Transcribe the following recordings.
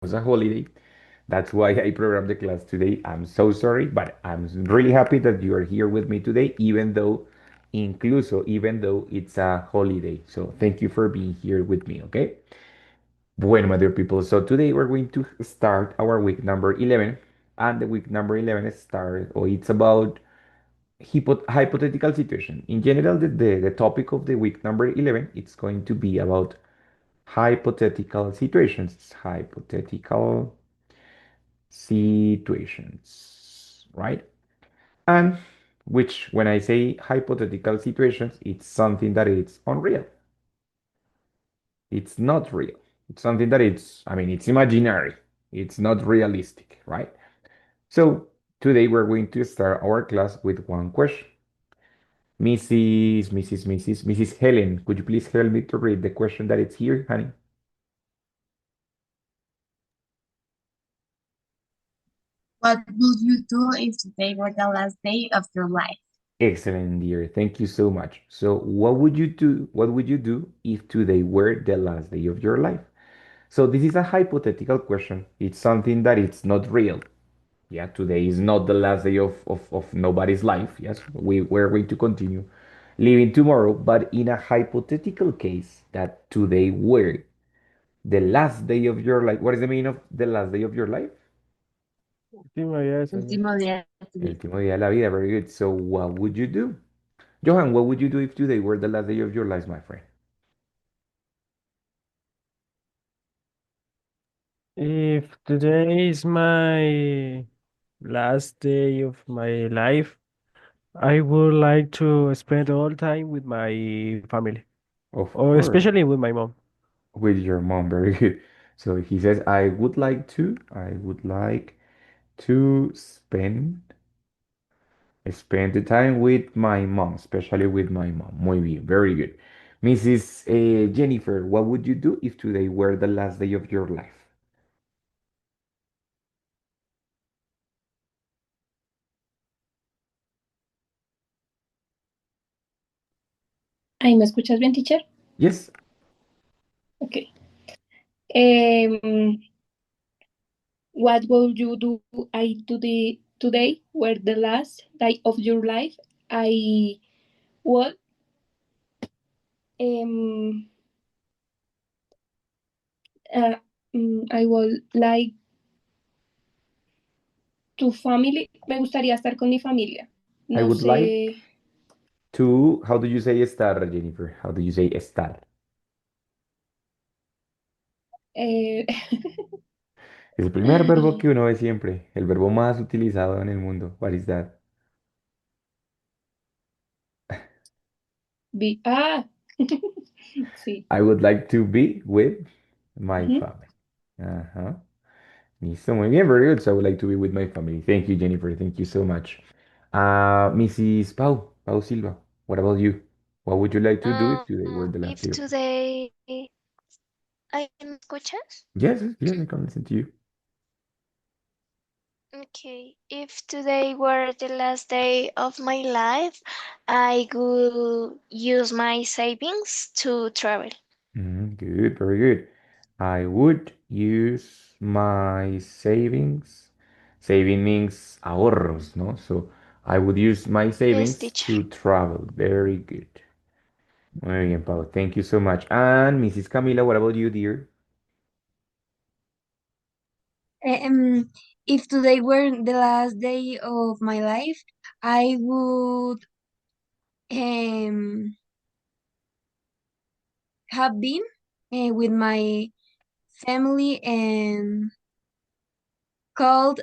was a holiday. That's why I programmed the class today. I'm so sorry, but I'm really happy that you are here with me today, even though it's a holiday. So thank you for being here with me, okay? Bueno, my dear people, so today we're going to start our week number 11, and the week number 11 start, or it's about hypothetical situation. In general, the topic of the week number 11, it's going to be about hypothetical situations, right? And which, when I say hypothetical situations, it's something that it's unreal. It's not real. It's something that it's imaginary. It's not realistic, right? So today we're going to start our class with one question. Mrs. Helen, could you please help me to read the question that it's here, honey? What would you do if today were the last day of your life? Excellent, dear. Thank you so much. So, what would you do? What would you do if today were the last day of your life? So, this is a hypothetical question. It's something that it's not real. Yeah, today is not the last day of nobody's life. Yes, we're going to continue living tomorrow. But in a hypothetical case that today were the last day of your life, what is the meaning of the last day of your life? Último día de su vida. Último día de tu El vida. último día de la vida. Very good. So, what would you do? Johan, what would you do if today were the last day of your life, my friend? If today is my last day of my life, I would like to spend all time with my family, Of or course, especially with my mom. with your mom. Very good. So he says, I would like to spend the time with my mom, especially with my mom. Muy bien, very good. Mrs. Jennifer, what would you do if today were the last day of your life? Ahí me escuchas bien, teacher. Yes, Ok. Um, what will you do today were the last day of your life? I would um, uh, I would like to family. Me gustaría estar con mi familia. I No would like sé. to. How do you say estar, Jennifer? How do you say estar? eh, Es el primer verbo que uno ve siempre, el verbo más utilizado en el mundo. What is that? ah, sí. I would like to be with my Ujú. family. Ajá. Listo, muy bien, very good. So I would like to be with my family. Thank you, Jennifer. Thank you so much. Mrs. Pau Silva, what about you? What would you like to do if today were the last If day of your life? today, ¿ahí me escuchas? Yes, yes, I can listen to you. Okay. If today were the last day of my life, I would use my savings to travel. Good, very good. I would use my savings. Saving means ahorros, no? So I would use my Yes, savings teacher. to travel. Very good. Muy bien, Pau. Thank you so much. And Mrs. Camila, what about you, dear? Um, if today were the last day of my life, I would um, have been with my family and called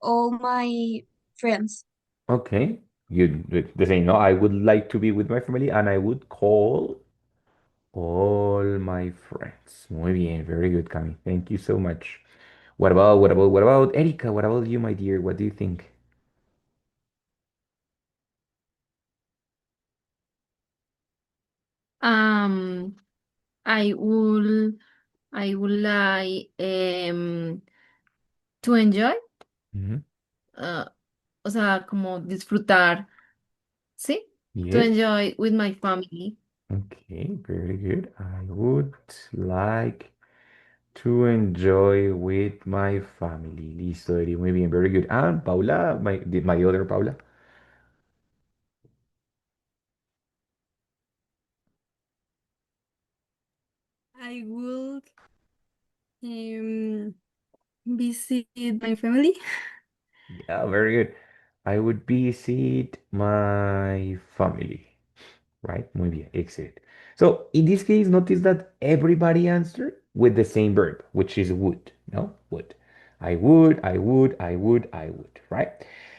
all my friends. Okay. The same, no? I would like to be with my family and I would call all my friends. Muy bien, very good, Cami. Thank you so much. What about Erika? What about you, my dear? What do you think? Um, I would I would like to enjoy, Mhm. uh, o sea, como disfrutar, ¿sí? To Yes. enjoy with my family. Okay, very good. I would like To enjoy with my family. Listo, Eri, muy bien, very good. And Paula, my other Paula. I would um, visit my family. Yeah, very good. I would visit my family. Right? Muy bien, excellent. So in this case, notice that everybody answered with the same verb, which is would. No, would. I would, I would, I would, I would, right?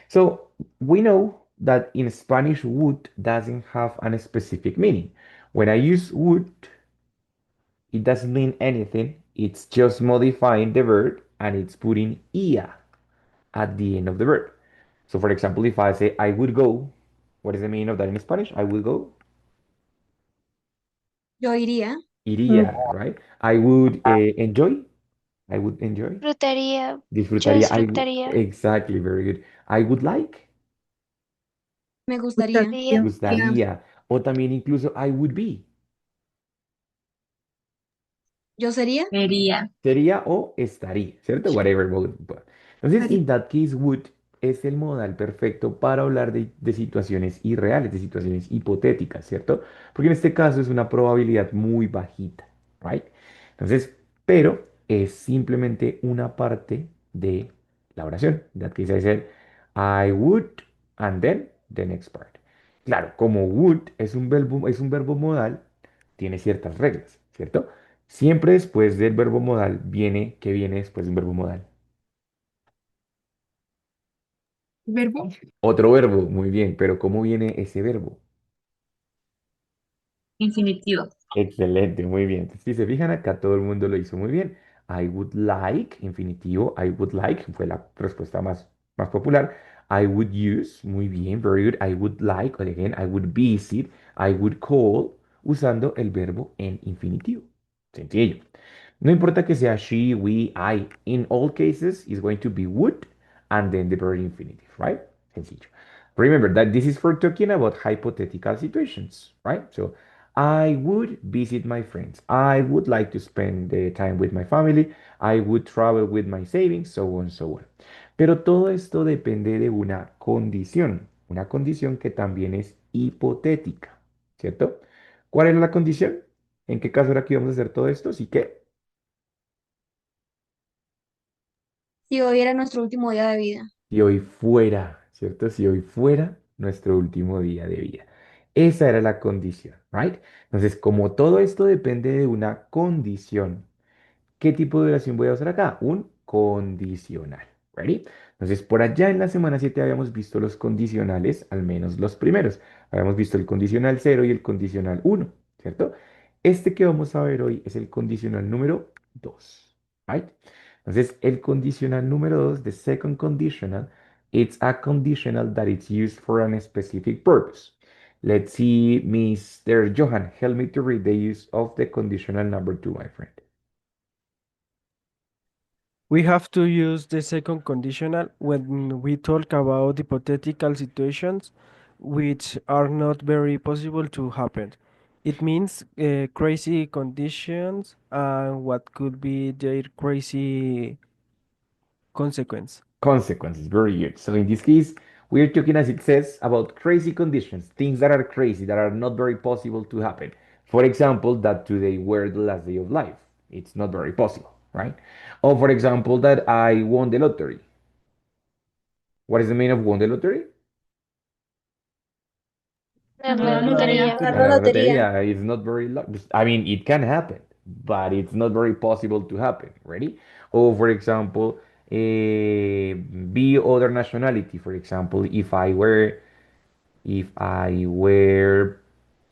So we know that in Spanish, would doesn't have a specific meaning. When I use would, it doesn't mean anything. It's just modifying the verb and it's putting ia at the end of the verb. So for example, if I say I would go, what is the meaning of that in Spanish? I would go. Yo iría. Iría, right? I would enjoy. I would enjoy. Disfrutaría. Yo Disfrutaría. disfrutaría. Exactly, very good. I would like. Me gustaría. Gustaría. Yeah. Gustaría. O también incluso I would be. Yo sería. Sería. Sería o estaría, ¿cierto? Whatever. Entonces, in that case, would es el modal perfecto para hablar de situaciones irreales, de situaciones hipotéticas, ¿cierto? Porque en este caso es una probabilidad muy bajita, ¿right? Entonces, pero es simplemente una parte de la oración. In that case, I said, I would, and then the next part. Claro, como would es un verbo modal, tiene ciertas reglas, ¿cierto? Siempre después del verbo modal viene, ¿qué viene después de un verbo modal? Verbo. Otro verbo, muy bien, pero ¿cómo viene ese verbo? Infinitivo. Excelente, muy bien. Entonces, si se fijan acá, todo el mundo lo hizo muy bien. I would like, infinitivo, I would like, fue la respuesta más popular. I would use, muy bien, very good. I would like, again, I would visit, I would call, usando el verbo en infinitivo. Sencillo. No importa que sea she, we, I. In all cases, it's going to be would and then the verb infinitive, right? Sencillo. Remember that this is for talking about hypothetical situations, right? So I would visit my friends. I would like to spend the time with my family. I would travel with my savings, so on, so on. Pero todo esto depende de una condición que también es hipotética, ¿cierto? ¿Cuál es la condición? ¿En qué caso era que íbamos a hacer todo esto? Sí que Si hoy era nuestro último día de vida. si hoy fuera, ¿cierto? Si hoy fuera nuestro último día de vida. Esa era la condición, ¿right? Entonces, como todo esto depende de una condición, ¿qué tipo de oración voy a usar acá? Un condicional. ¿Ready? Entonces, por allá en la semana 7 habíamos visto los condicionales, al menos los primeros. Habíamos visto el condicional cero y el condicional uno, ¿cierto? Este que vamos a ver hoy es el condicional número 2. ¿Right? Entonces, el condicional número 2, the second conditional, it's a conditional that is used for a specific purpose. Let's see, Mr. Johan, help me to read the use of the conditional number 2, my friend. We have to use the second conditional when we talk about hypothetical situations which are not very possible to happen. It means crazy conditions and what could be their crazy consequence. Consequences, very good. So in this case, we're talking, as it says, about crazy conditions, things that are crazy, that are not very possible to happen. For example, that today were the last day of life. It's not very possible, right? Or for example, that I won the lottery. What is the meaning of won the lottery? La La lotería. lotería. Ganar La la lotería. lotería is not very, I mean, it can happen, but it's not very possible to happen. Ready? Or for example, be other nationality. For example, if I were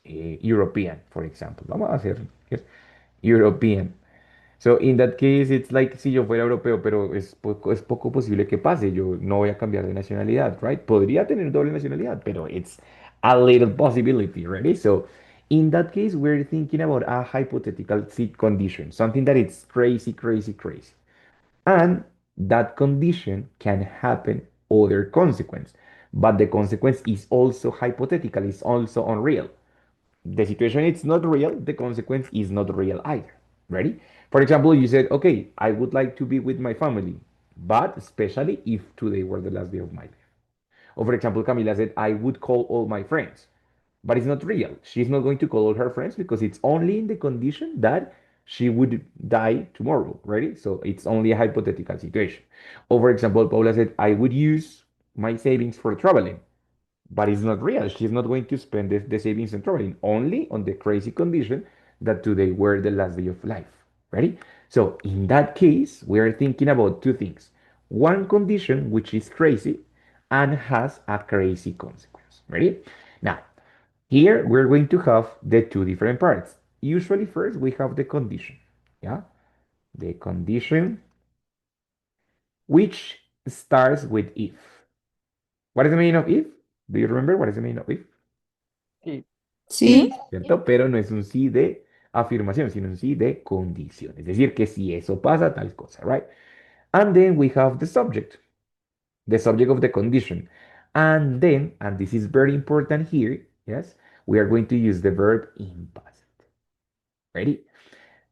European, for example. Vamos a hacer yes, European. So in that case, it's like si yo fuera europeo, pero es poco posible que pase. Yo no voy a cambiar de nacionalidad, right? Podría tener doble nacionalidad, pero it's a little possibility, ready? So in that case, we're thinking about a hypothetical condition, something that it's crazy, crazy, crazy. And that condition can happen other consequence, but the consequence is also hypothetical, it's also unreal. The situation is not real, the consequence is not real either. Ready? For example, you said, okay, I would like to be with my family, but especially if today were the last day of my life. Or for example, Camila said, I would call all my friends, but it's not real. She's not going to call all her friends because it's only in the condition that she would die tomorrow, right? So it's only a hypothetical situation. Or for example, Paula said, I would use my savings for traveling, but it's not real. She's not going to spend the savings on traveling, only on the crazy condition that today were the last day of life. Ready? So in that case, we are thinking about two things. One condition which is crazy and has a crazy consequence. Ready? Now, here we're going to have the two different parts. Usually first we have the condition. Yeah? The condition which starts with if. What is the meaning of if? Do you remember what is the meaning of if? Sí. Sí. Sí. ¿Cierto? Pero no es un sí de afirmación, sino un sí de condición. Es decir, que si eso pasa, tal cosa, right? And then we have the subject of the condition. And then, and this is very important here, yes, we are going to use the verb in past. Ready?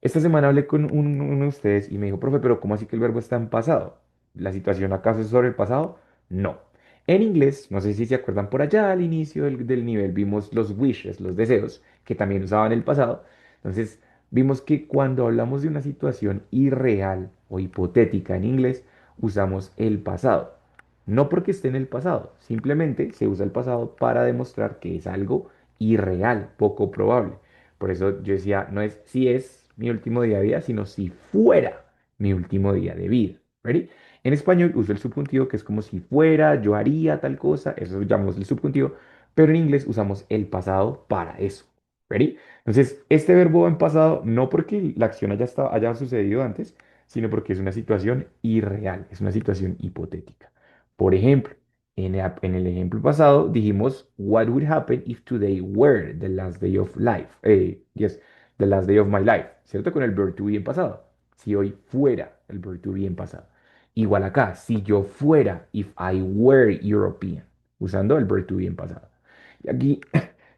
Esta semana hablé con uno de ustedes y me dijo, profe, pero ¿cómo así que el verbo está en pasado? ¿La situación acaso es sobre el pasado? No. En inglés, no sé si se acuerdan por allá al inicio del nivel, vimos los wishes, los deseos, que también usaban el pasado. Entonces, vimos que cuando hablamos de una situación irreal o hipotética en inglés, usamos el pasado. No porque esté en el pasado, simplemente se usa el pasado para demostrar que es algo irreal, poco probable. Por eso yo decía, no es si es mi último día de vida, sino si fuera mi último día de vida. ¿Ready? En español uso el subjuntivo que es como si fuera, yo haría tal cosa, eso llamamos el subjuntivo, pero en inglés usamos el pasado para eso. ¿Ready? Entonces, este verbo en pasado no porque la acción haya sucedido antes, sino porque es una situación irreal, es una situación hipotética. Por ejemplo, en el ejemplo pasado dijimos, what would happen if today were the last day of life? Yes, the last day of my life, ¿cierto? Con el verb to be en pasado. Si hoy fuera el verb to be en pasado. Igual acá, si yo fuera, if I were European, usando el verb to be en pasado. Y aquí,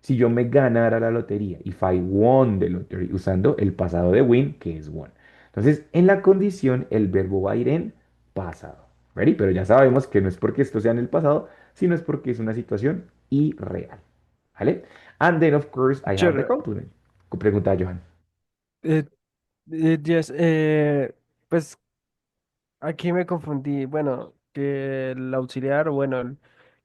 si yo me ganara la lotería, if I won the lottery, usando el pasado de win, que es won. Entonces, en la condición, el verbo va a ir en pasado. ¿Ready? Pero ya sabemos que no es porque esto sea en el pasado, sino es porque es una situación irreal. ¿Vale? And then, of course, I have the Sure. complement. Pregunta Johan. Eh, yes, pues aquí me confundí. Bueno, que el auxiliar, bueno, el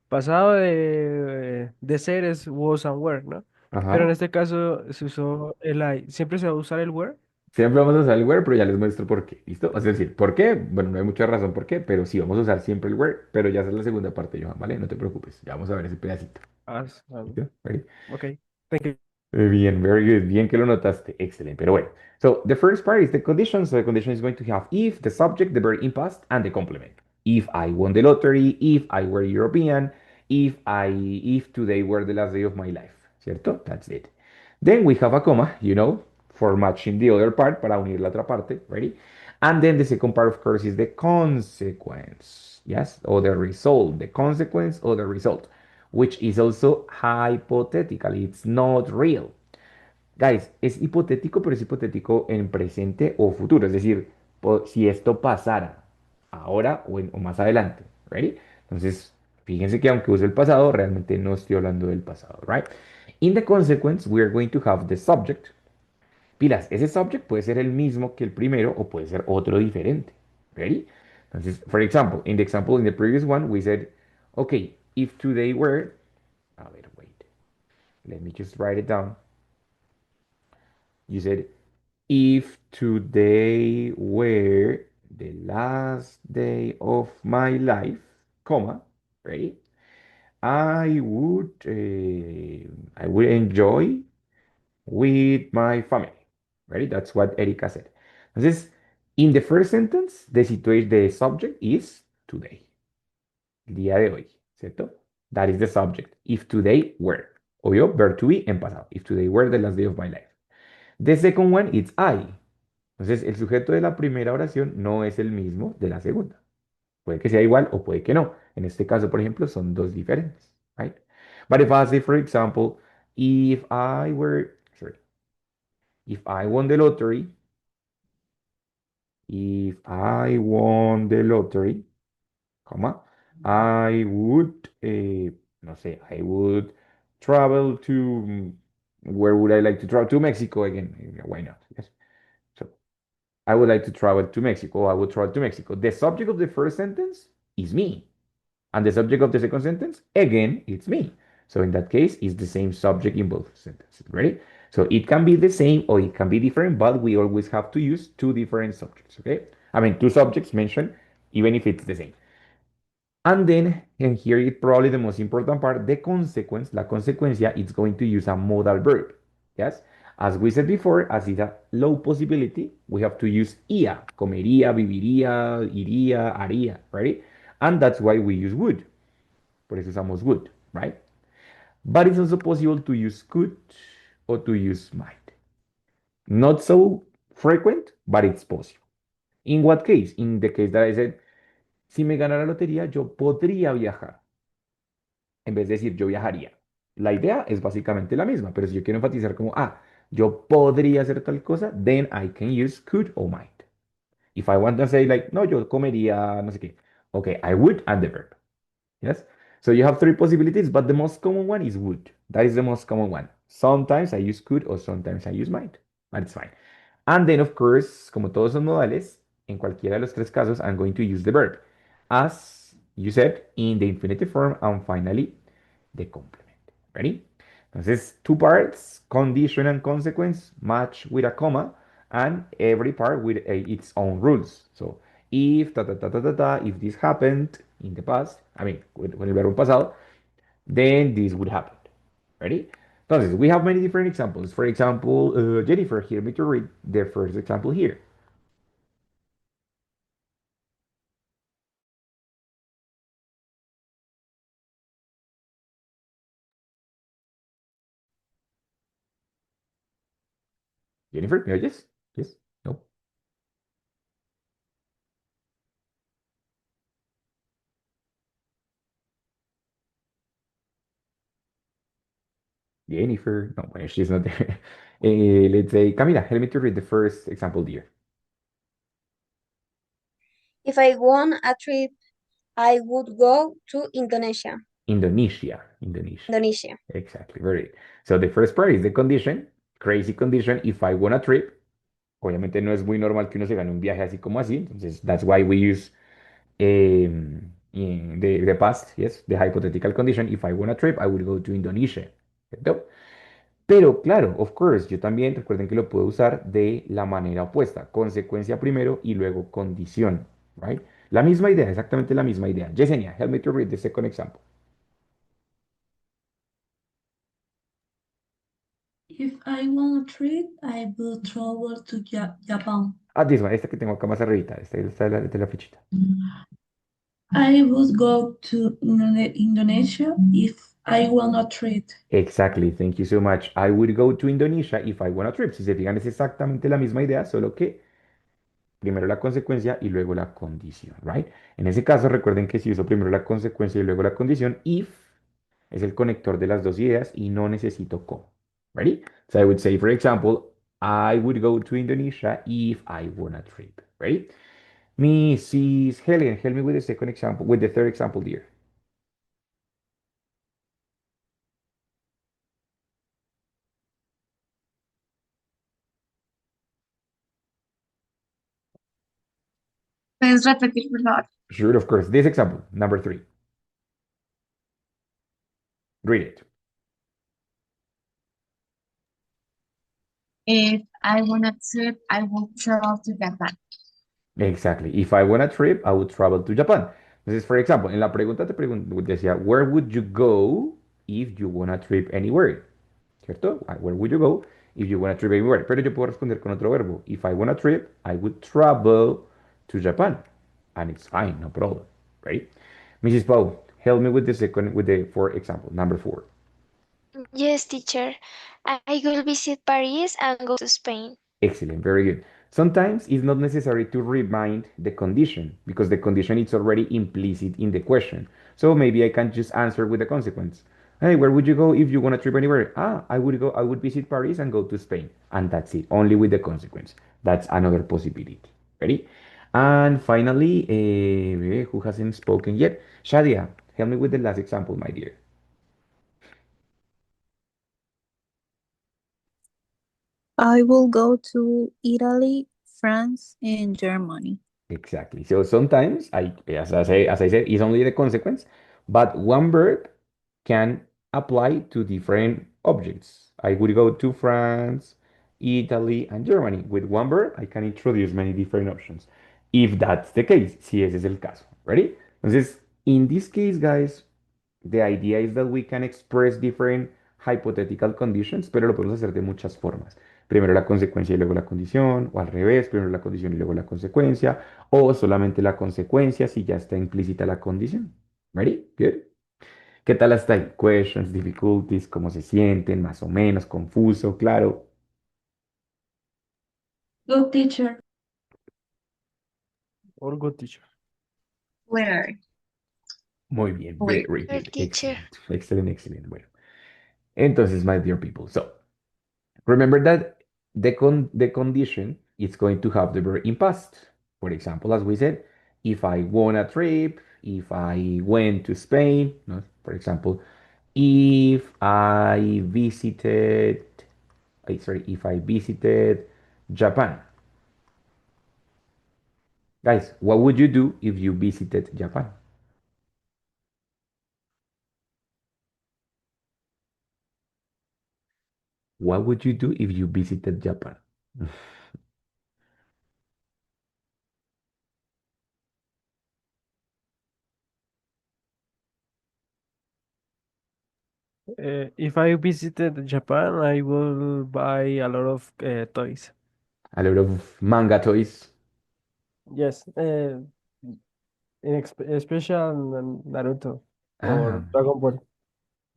pasado de ser es was and were, ¿no? Pero en Ajá. este caso se usó el I. ¿Siempre se va a usar el were? Siempre vamos a usar el where, pero ya les muestro por qué. ¿Listo? Es decir, ¿por qué? Bueno, no hay mucha razón por qué, pero sí vamos a usar siempre el where, pero ya esa es la segunda parte, Johan, ¿vale? No te preocupes. Ya vamos a ver ese pedacito. As, ¿Listo? Ready? okay, thank you. Bien, very good. Bien que lo notaste. Excelente. Pero bueno. So the first part is the condition. So the condition is going to have if, the subject, the verb in past, and the complement. If I won the lottery, if I were European, if today were the last day of my life. ¿Cierto? That's it. Then we have a comma, for matching the other part, para unir la otra parte. Ready? And then the second part, of course, is the consequence. Yes? Or the result. The consequence or the result, which is also hypothetical. It's not real. Guys, es hipotético, pero es hipotético en presente o futuro. Es decir, si esto pasara ahora o más adelante. ¿Ready? Entonces, fíjense que aunque use el pasado, realmente no estoy hablando del pasado. Right? In the consequence, we are going to have the subject. Pilas, ese subject puede ser el mismo que el primero o puede ser otro diferente. Ready? Entonces, for example, in the previous one, we said, okay, if today were, a ver, wait, let me just write it down. You said, if today were the last day of my life, comma, ready? I would, I would enjoy with my family. Ready? That's what Erika said. Entonces, in the first sentence, the situation, the subject is today, el día de hoy, ¿cierto? That is the subject. If today were. Obvio, verb to be en pasado. If today were the last day of my life. The second one, it's I. Entonces, el sujeto de la primera oración no es el mismo de la segunda. Puede que sea igual o puede que no. En este caso, por ejemplo, son dos diferentes, right? But if I say, for example, if I were, sorry, if I won the lottery, If I won the lottery, comma, I would, no sé, I would travel to, where would I like to travel? To Mexico again. Why not? Yes. So I would like to travel to Mexico. I would travel to Mexico. The subject of the first sentence is me. And the subject of the second sentence, again, it's me. So in that case, it's the same subject in both sentences. Ready? So it can be the same or it can be different, but we always have to use two different subjects. Okay? I mean, two subjects mentioned, even if it's the same. And then, and here is probably the most important part, the consequence, la consecuencia, it's going to use a modal verb. Yes? As we said before, as it's a low possibility, we have to use ia, comería, viviría, iría, haría, right? And that's why we use would. Por eso usamos would, right? But it's also possible to use could or to use might. Not so frequent, but it's possible. In what case? In the case that I said, si me ganara la lotería, yo podría viajar. En vez de decir yo viajaría. La idea es básicamente la misma, pero si yo quiero enfatizar como, yo podría hacer tal cosa, then I can use could or might. If I want to say like, no, yo comería, no sé qué. Okay, I would and the verb. Yes? So you have three possibilities, but the most common one is would. That is the most common one. Sometimes I use could or sometimes I use might, but it's fine. And then, of course, como todos son modales, en cualquiera de los tres casos, I'm going to use the verb. As you said, in the infinitive form, and finally, the complement. Ready? Entonces, two parts, condition and consequence, match with a comma, and every part with its own rules. So, if ta ta ta ta ta ta, if this happened in the past, I mean, con el verbo pasado, then this would happen. Ready? Entonces, we have many different examples. For example, Jennifer, hear me to read the first example here. Jennifer, ¿me oyes? Yes? No? Jennifer, no, well, she's not there. Let's say, Camila, help me to read the first example, dear. If I won a trip, I would go to Indonesia. Indonesia, Indonesia. Indonesia. Exactly, very good. So the first part is the condition, crazy condition, if I want a trip. Obviamente no es muy normal que uno se gane un viaje así como así, entonces that's why we use in the past, yes, the hypothetical condition, if I want a trip, I would go to Indonesia. ¿Cierto? Pero claro, of course, yo también recuerden que lo puedo usar de la manera opuesta, consecuencia primero y luego condición, right? La misma idea, exactamente la misma idea. Yesenia, help me to read the second example. If I want a trip, I will travel to Japan. This one, esta que tengo acá más arribita, esta de la fichita. I would go to Indonesia if I want a trip. Exactly, thank you so much. I would go to Indonesia if I want a trip. Si se fijan, es exactamente la misma idea, solo que primero la consecuencia y luego la condición, right? En ese caso, recuerden que si uso primero la consecuencia y luego la condición, if es el conector de las dos ideas y no necesito como. Ready? So I would say, for example, I would go to Indonesia if I want a trip. Ready? Mrs. Helen, help me with the second example, with the third example, dear. ¿Puedes repetir, por favor? Sure, of course. This example, number 3. Read it. If I want a trip, I will travel to Japan. Exactly. If I want a trip, I would travel to Japan. Entonces, for example, en la pregunta decía, where would you go if you want a trip anywhere? ¿Cierto? Where would you go if you want a trip anywhere? Pero yo puedo responder con otro verbo. If I want a trip, I would travel to Japan. And it's fine, no problem. Right? Mrs. Pau, help me with the fourth example, number 4. Yes, teacher. I will visit Paris and go to Spain. Excellent, very good. Sometimes it's not necessary to remind the condition because the condition is already implicit in the question. So maybe I can just answer with the consequence. Hey, where would you go if you want a trip anywhere? I would visit Paris and go to Spain. And that's it, only with the consequence. That's another possibility. Ready? And finally, who hasn't spoken yet? Shadia, help me with the last example, my dear. I will go to Italy, France, and Germany. Exactly. So sometimes as I said, it's only the consequence, but one verb can apply to different objects. I would go to France, Italy, and Germany. With one verb, I can introduce many different options. If that's the case, si ese es el caso. Ready? Entonces, in this case, guys, the idea is that we can express different hypothetical conditions, pero lo podemos hacer de muchas formas. Primero la consecuencia y luego la condición, o al revés, primero la condición y luego la consecuencia, o solamente la consecuencia si ya está implícita la condición. Ready? Good. ¿Qué tal hasta ahí? Questions, difficulties, cómo se sienten, más o menos, confuso, claro. Good teacher. Or good teacher. Where? Muy bien, Where? very Good good. teacher. Excellent, excellent, excellent. Bueno, entonces, my dear people, so remember that the condition is going to have the verb in past. For example, as we said, if I won a trip, if I went to Spain, no? For example, if I visited, sorry, if I visited Japan. Guys, what would you do if you visited Japan? What would you do if you visited Japan? If I visited Japan, I will buy a lot of toys. A lot of manga toys. Yes, especial Naruto or Ah, Dragon Ball.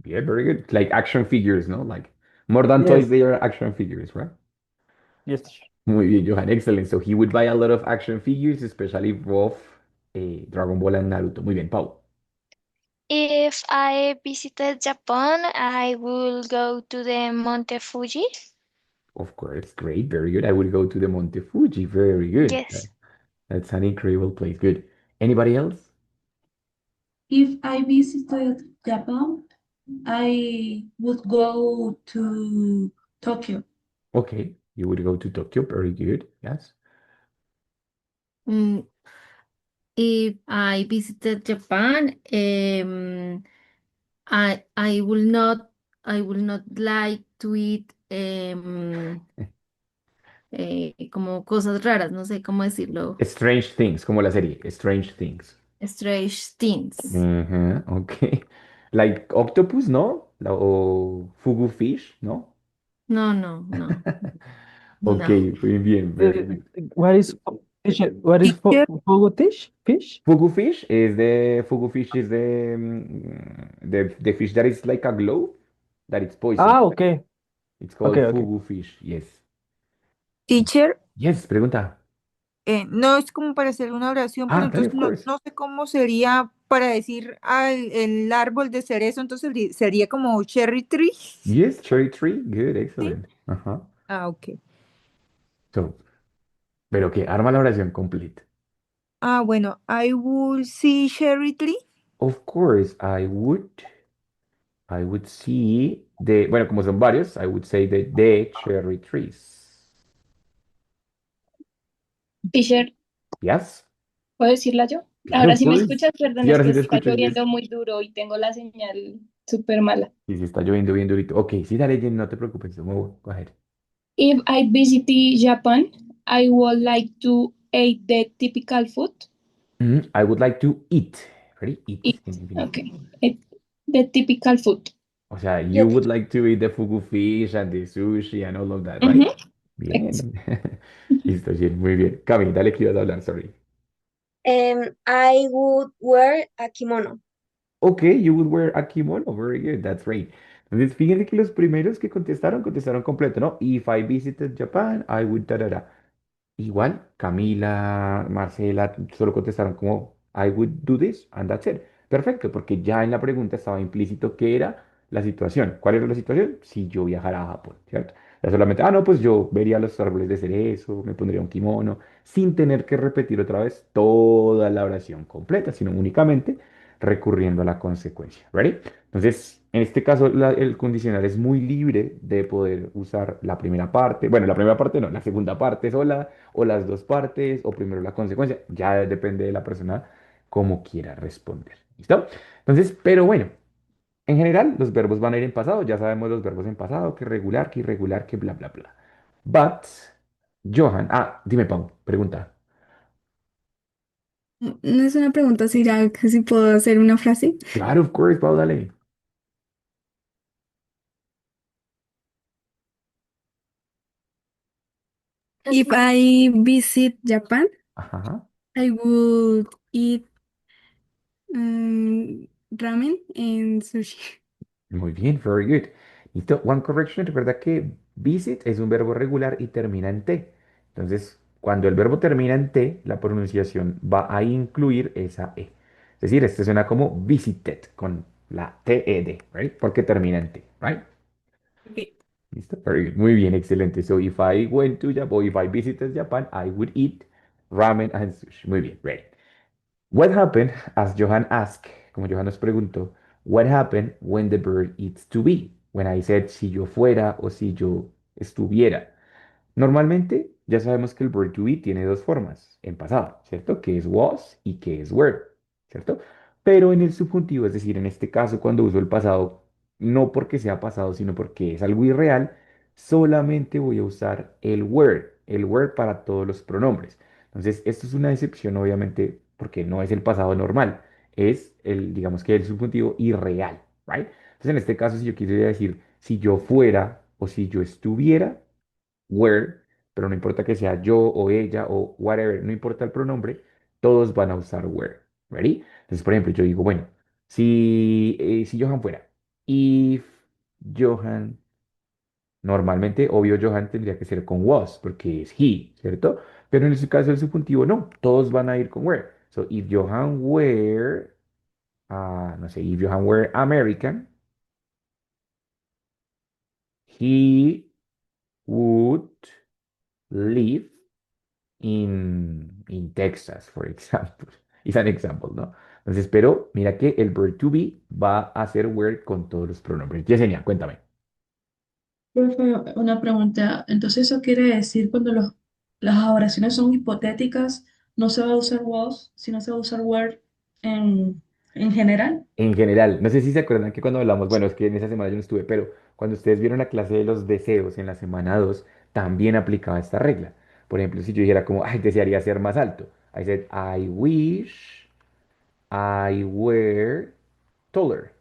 yeah, very good. Like action figures, no? Like more than toys, Yes, they are action figures, right? yes, teacher. Muy bien, Johan, excellent. So he would buy a lot of action figures, especially of Dragon Ball and Naruto. Muy bien, Pau. If I visited Japan, I will go to the Monte Fuji. Of course, great, very good. I would go to the Monte Fuji. Very good. Yes. That's an incredible place. Good. Anybody else? If I visited Japan, I would go to Tokyo. Okay, you would go to Tokyo. Very good. Yes. Mm, if I visited Japan, I will not like to eat como cosas raras, no sé cómo decirlo, Strange Things, como la serie. Strange Things. strange things. Ujú, ok. Like octopus, ¿no? O fugu fish, ¿no? No, no, no, Ok, no. muy bien, very good. What is teacher? What is Teacher, fogo fish? Fish? Fugu fish is the fish that is like a globe, that it's poison. Ah, okay, It's okay, called okay. fugu fish. Yes. teacher, Yes, pregunta. no es como para hacer una oración, pero Ah, dale, entonces of course. no sé cómo sería para decir el árbol de cerezo, entonces sería como cherry tree. Yes, cherry tree. Good, ¿Sí? excellent. Ajá. Ah, ok. So, pero que arma la oración complete. Ah, bueno, I will see cherry tree. Of course, I would see bueno, como son varios, I would say the cherry trees. Teacher, Yes. ¿puedo decirla yo? Claro, Ahora sí me puedes. escuchas, perdón, Sí, es ahora que sí te está escucho, yes. lloviendo muy duro y tengo la señal súper mala. Sí, sí, está lloviendo bien durito. Ok, sí, dale, Jen, no te preocupes, yo me voy. Go ahead. If I visit Japan, I would like to eat the typical food. I would like to eat. Ready? Eat Eat, en infinitivo. okay. Eat the typical food. O sea, you Yes. would like to eat the fugu fish and the sushi and all of that, right? Ujú, ex- Bien. Listo, Jen, muy bien. Cami, dale que ibas a hablar, sorry. I would wear a kimono. Okay, you would wear a kimono. Very good, that's great. Entonces, fíjense que los primeros que contestaron completo, ¿no? If I visited Japan, I would da, da, da. Igual, Camila, Marcela, solo contestaron como I would do this and that's it. Perfecto, porque ya en la pregunta estaba implícito que era la situación. ¿Cuál era la situación? Si yo viajara a Japón, ¿cierto? Ya solamente, no, pues yo vería los árboles de cerezo, me pondría un kimono, sin tener que repetir otra vez toda la oración completa, sino únicamente recurriendo a la consecuencia. ¿Ready? Entonces, en este caso, el condicional es muy libre de poder usar la primera parte, bueno, la primera parte no, la segunda parte sola, o las dos partes, o primero la consecuencia, ya depende de la persona cómo quiera responder. ¿Listo? Entonces, pero bueno, en general los verbos van a ir en pasado, ya sabemos los verbos en pasado, que regular, que irregular, que bla, bla, bla. But, Johan, dime, Pau, pregunta. No es una pregunta, será que si puedo hacer una frase. Claro, of course, Pau, dale. If I visit Japan, Ajá. I would eat ramen and sushi. Muy bien, very good. Listo, one correction, recuerda que visit es un verbo regular y termina en T. Entonces, cuando el verbo termina en T, la pronunciación va a incluir esa E. Es decir, este suena como visited con la T-E-D, right? Porque termina en T, right? Okay. Listo, very good. Muy bien, excelente. So, if I went to Japan, or if I visited Japan, I would eat ramen and sushi. Muy bien, great. What happened, as Johan asked, como Johan nos preguntó, what happened when the bird eats to be? When I said si yo fuera o si yo estuviera. Normalmente ya sabemos que el verb to be tiene dos formas en pasado, ¿cierto? Que es was y que es were, ¿cierto? Pero en el subjuntivo, es decir, en este caso cuando uso el pasado, no porque sea pasado, sino porque es algo irreal, solamente voy a usar el were para todos los pronombres. Entonces, esto es una excepción, obviamente, porque no es el pasado normal, es el, digamos que el subjuntivo irreal, ¿right? Entonces, en este caso, si yo quisiera decir si yo fuera o si yo estuviera, were, pero no importa que sea yo o ella o whatever, no importa el pronombre, todos van a usar were. ¿Ready? Entonces, por ejemplo, yo digo, bueno, si Johan fuera, if Johan, normalmente, obvio, Johan tendría que ser con was, porque es he, ¿cierto? Pero en este caso el subjuntivo no, todos van a ir con were. So, if Johan were, no sé, if Johan were American, he would live in Texas, for example. Es an example, ¿no? Entonces, pero mira que el verb to be va a ser where con todos los pronombres. Yesenia, cuéntame. Profe, una pregunta. Entonces, ¿eso quiere decir cuando las oraciones son hipotéticas, no se va a usar was, sino se va a usar were en general? En general, no sé si se acuerdan que cuando hablamos, bueno, es que en esa semana yo no estuve, pero cuando ustedes vieron la clase de los deseos en la semana 2 también aplicaba esta regla. Por ejemplo, si yo dijera como, ay, desearía ser más alto. I said, I wish I were taller.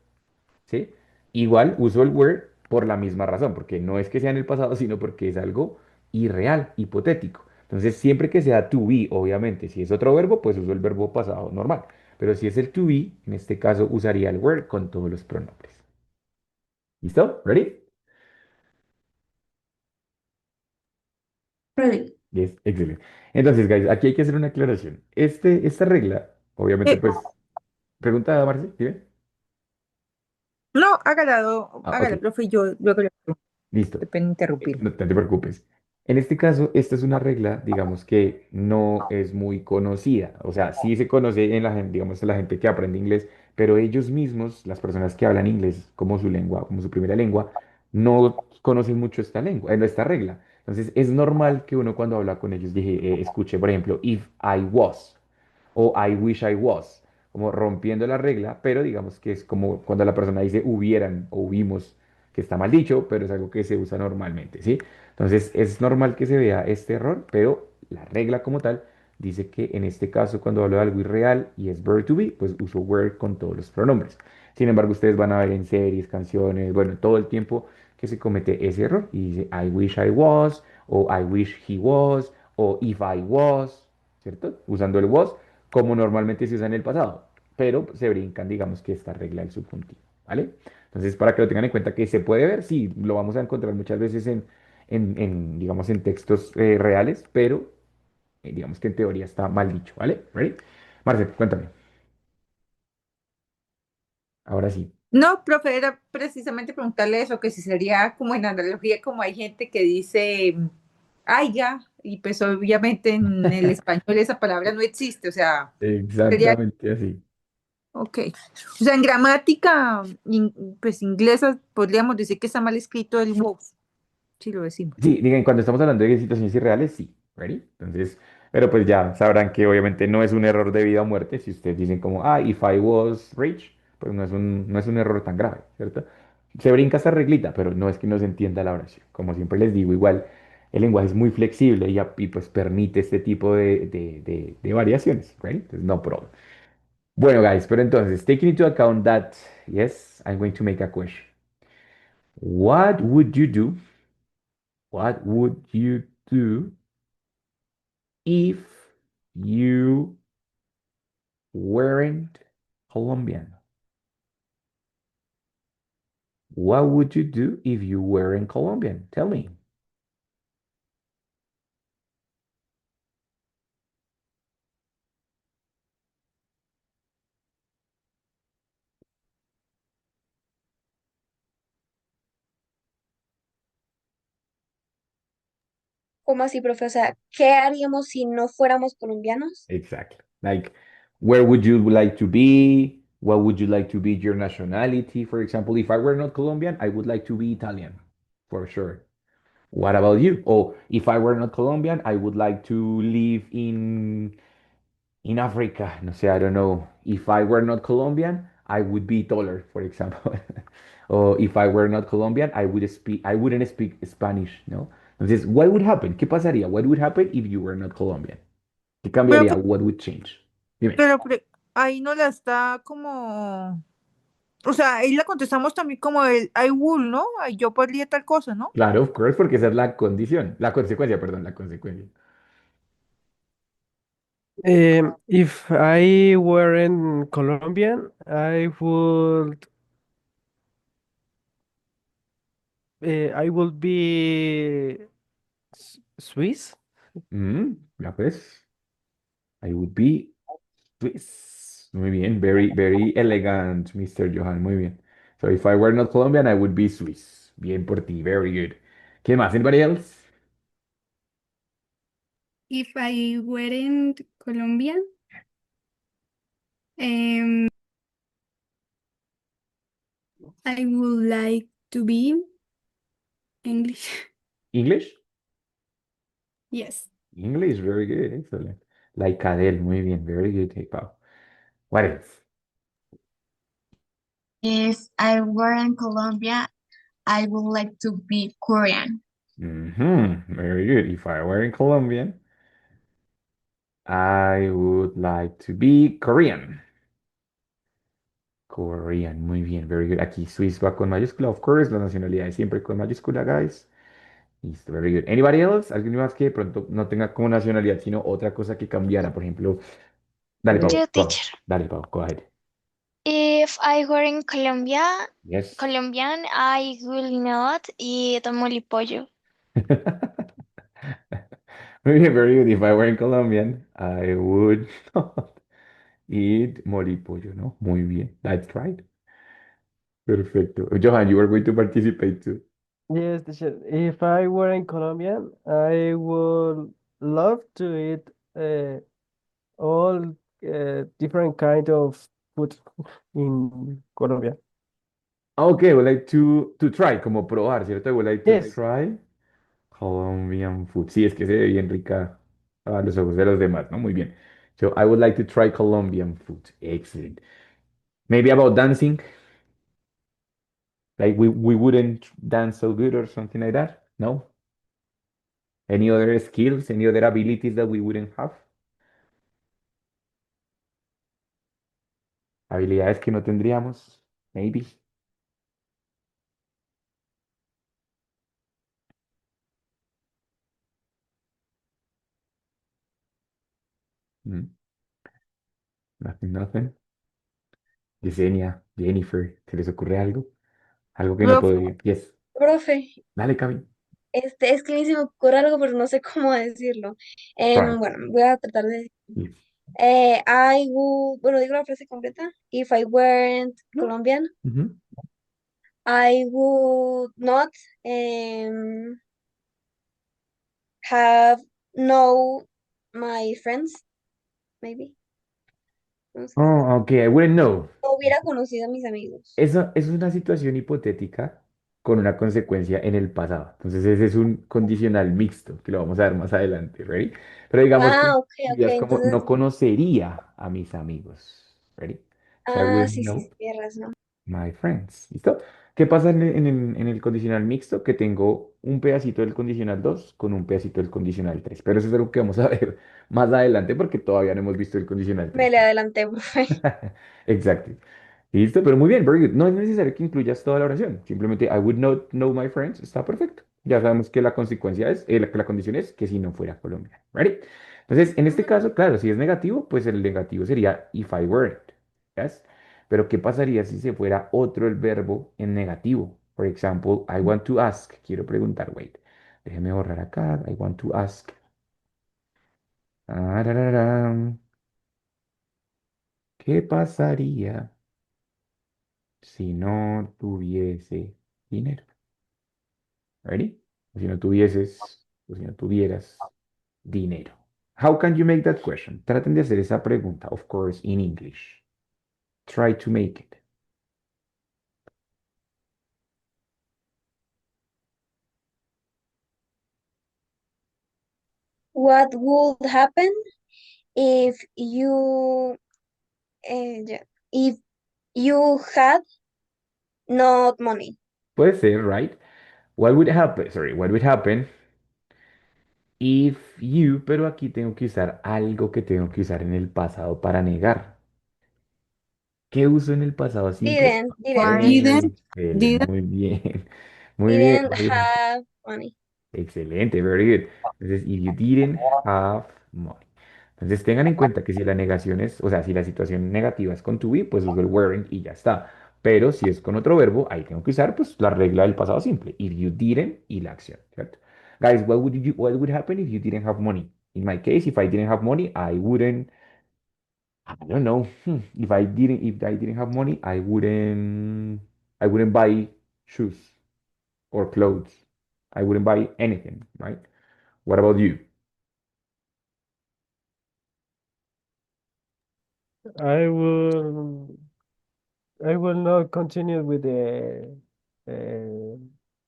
¿Sí? Igual uso el were por la misma razón, porque no es que sea en el pasado, sino porque es algo irreal, hipotético. Entonces, siempre que sea to be, obviamente, si es otro verbo, pues uso el verbo pasado normal. Pero si es el to be, en este caso usaría el were con todos los pronombres. ¿Listo? ¿Ready? Ready. Yes, excelente. Entonces, guys, aquí hay que hacer una aclaración. Esta regla, obviamente, Eh, pues, pregunta, Marce, ¿sí? no, Ok, hágale, profe, yo luego le pregunto. listo. Qué pena interrumpir. No te preocupes. En este caso, esta es una regla, digamos que no es muy conocida. O sea, sí se conoce en la gente, digamos, en la gente que aprende inglés, pero ellos mismos, las personas que hablan inglés como su lengua, como su primera lengua, no conocen mucho esta lengua, esta regla. Entonces, es normal que uno cuando habla con ellos escuche, por ejemplo, if I was o I wish I was, como rompiendo la regla, pero digamos que es como cuando la persona dice hubieran o hubimos, que está mal dicho, pero es algo que se usa normalmente, ¿sí? Entonces es normal que se vea este error, pero la regla como tal dice que en este caso cuando hablo de algo irreal y es verb to be, pues uso were con todos los pronombres. Sin embargo, ustedes van a ver en series, canciones, bueno, todo el tiempo que se comete ese error y dice I wish I was o I wish he was o if I was, ¿cierto? Usando el was como normalmente se usa en el pasado, pero se brincan, digamos que esta regla del subjuntivo, ¿vale? Entonces, para que lo tengan en cuenta que se puede ver, sí, lo vamos a encontrar muchas veces digamos, en textos reales, pero digamos que en teoría está mal dicho, ¿vale? ¿Ready? Marce, cuéntame. Ahora sí. No, profe, era precisamente preguntarle eso, que si sería como en analogía, como hay gente que dice, ay, ya, y pues obviamente en el español esa palabra no existe, o sea, sería, Exactamente así. ok. O sea, en gramática, pues inglesa, podríamos decir que está mal escrito el was, si lo decimos. Sí, digan, cuando estamos hablando de situaciones irreales, sí. ¿Ready? Entonces, pero pues ya sabrán que obviamente no es un error de vida o muerte. Si ustedes dicen como, ah, if I was rich, pues no es un error tan grave, ¿cierto? Se brinca esta reglita, pero no es que no se entienda la oración. Como siempre les digo, igual el lenguaje es muy flexible y pues permite este tipo de variaciones, ¿ready? Entonces, no problem. Bueno, guys, pero entonces, taking into account that, yes, I'm going to make a question. What would you do? What would you do if you weren't Colombian? What would you do if you weren't Colombian? Tell me. ¿Cómo así, profe? O sea, ¿qué haríamos si no fuéramos colombianos? Exactly. Like, where would you like to be? What would you like to be your nationality? For example, if I were not Colombian, I would like to be Italian, for sure. What about you? Oh, if I were not Colombian, I would like to live in Africa. No sé, I don't know. If I were not Colombian, I would be taller, for example. Or if I were not Colombian, I wouldn't speak Spanish, ¿no? Entonces, what would happen? ¿Qué pasaría? What would happen if you were not Colombian? ¿Qué Pero, cambiaría? What would change? Dime. ahí no la está como, o sea, ahí la contestamos también como el I will, ¿no? Ay, yo podría tal cosa, ¿no? Claro, of course, porque esa es la condición, la consecuencia, perdón, la consecuencia. If I weren't Colombian, I would be Swiss. Ya pues, I would be Swiss. Muy bien, very, very elegant, Mr. Johan, muy bien. So if I were not Colombian, I would be Swiss. Bien por ti, very good. ¿Qué más? Anybody else? If I weren't Colombian, um, I would like to be English. English? Yes. English, very good, excellent. Like Adele, muy bien, very good. Hey, Pau. What else? If I were in Colombia, I would like to be Korean. Very good. If I were in Colombian, I would like to be Korean. Korean, muy bien, very good. Aquí Swiss va con mayúscula, of course, la nacionalidad es siempre con mayúscula, guys. Listo, very good. Anybody else? ¿Alguien más que de pronto no tenga como nacionalidad, sino otra cosa que cambiara? Por ejemplo, dale, Pau, Yo, go. teacher. Dale, Pau, go ahead. If I were in Colombia, Yes. Colombian, I will not eat molipollo. Muy bien, very good. If I were in Colombian, I would not eat molipollo, ¿no? Muy bien. That's right. Perfecto. Johan, you are going to participate too. Yes, teacher. If I weren't Colombian, I would love to eat all different kind of food in Colombia. Okay, would like to try, como probar, ¿cierto? Would like to Yes. try Colombian food. Sí, es que se ve bien rica a los ojos de los demás, ¿no? Muy bien. So, I would like to try Colombian food. Excellent. Maybe about dancing. Like we wouldn't dance so good or something like that. No? Any other skills, any other abilities that we wouldn't have? Habilidades que no tendríamos. Maybe. Mm, nothing, nothing. Yesenia, Jennifer, ¿se les ocurre algo? Algo que no Profe, podría. Yes. Profe, Dale, Cami. es que a mí se me ocurre algo, pero no sé cómo decirlo. Try. Bueno, voy a tratar de... Yes. I would, bueno, digo la frase completa. If I weren't No. Colombian, Ujú. I would not um, have know my friends, maybe. No sé. Oh, okay, I wouldn't know. No hubiera conocido a mis amigos. Eso es una situación hipotética con una consecuencia en el pasado. Entonces ese es un condicional mixto, que lo vamos a ver más adelante, ¿ready? Pero digamos Ah, que ok, ok. dirías como Entonces, no conocería a mis amigos, ¿ready? So I ah, wouldn't sí, sí, know sí, tienes razón. my friends. ¿Listo? ¿Qué pasa en el condicional mixto? Que tengo un pedacito del condicional 2 con un pedacito del condicional 3. Pero eso es algo que vamos a ver más adelante porque todavía no hemos visto el condicional Me 3. le adelanté, profe. Exacto. Listo, pero muy bien, very good. No es necesario que incluyas toda la oración. Simplemente I would not know my friends. Está perfecto. Ya sabemos que la consecuencia es, la condición es que si no fuera Colombia. ¿Ready? Entonces, en este caso, claro, si es negativo, pues el negativo sería if I weren't. ¿Yes? Pero ¿qué pasaría si se fuera otro el verbo en negativo? Por ejemplo, I want to ask. Quiero preguntar, wait. Déjeme borrar acá. I want to ask. Arararam. ¿Qué pasaría si no tuviese dinero? Ready? Si no tuvieses, o si no tuvieras dinero. How can you make that question? Traten de hacer esa pregunta, of course, in English. Try to make it. What would happen if yeah, if you had not money? Puede ser, right? What would happen? Sorry, what would happen if you, pero aquí tengo que usar algo que tengo que usar en el pasado para negar. ¿Qué uso en el pasado simple? Didn't, Didn't, Excelente, didn't. muy bien. Muy bien, didn't muy bien. have money. Excelente, very good. Entonces, if you didn't have money. Entonces, tengan en cuenta que si la negación es, o sea, si la situación negativa es con to be, pues uso el weren't y ya está. Pero si es con otro verbo, ahí tengo que usar, pues, la regla del pasado simple. If you didn't y la acción, ¿cierto? Guys, what would happen if you didn't have money? In my case, if I didn't have money, I don't know. If I didn't have money, I wouldn't buy shoes or clothes. I wouldn't buy anything, right? What about you? I will I will not continue with the uh,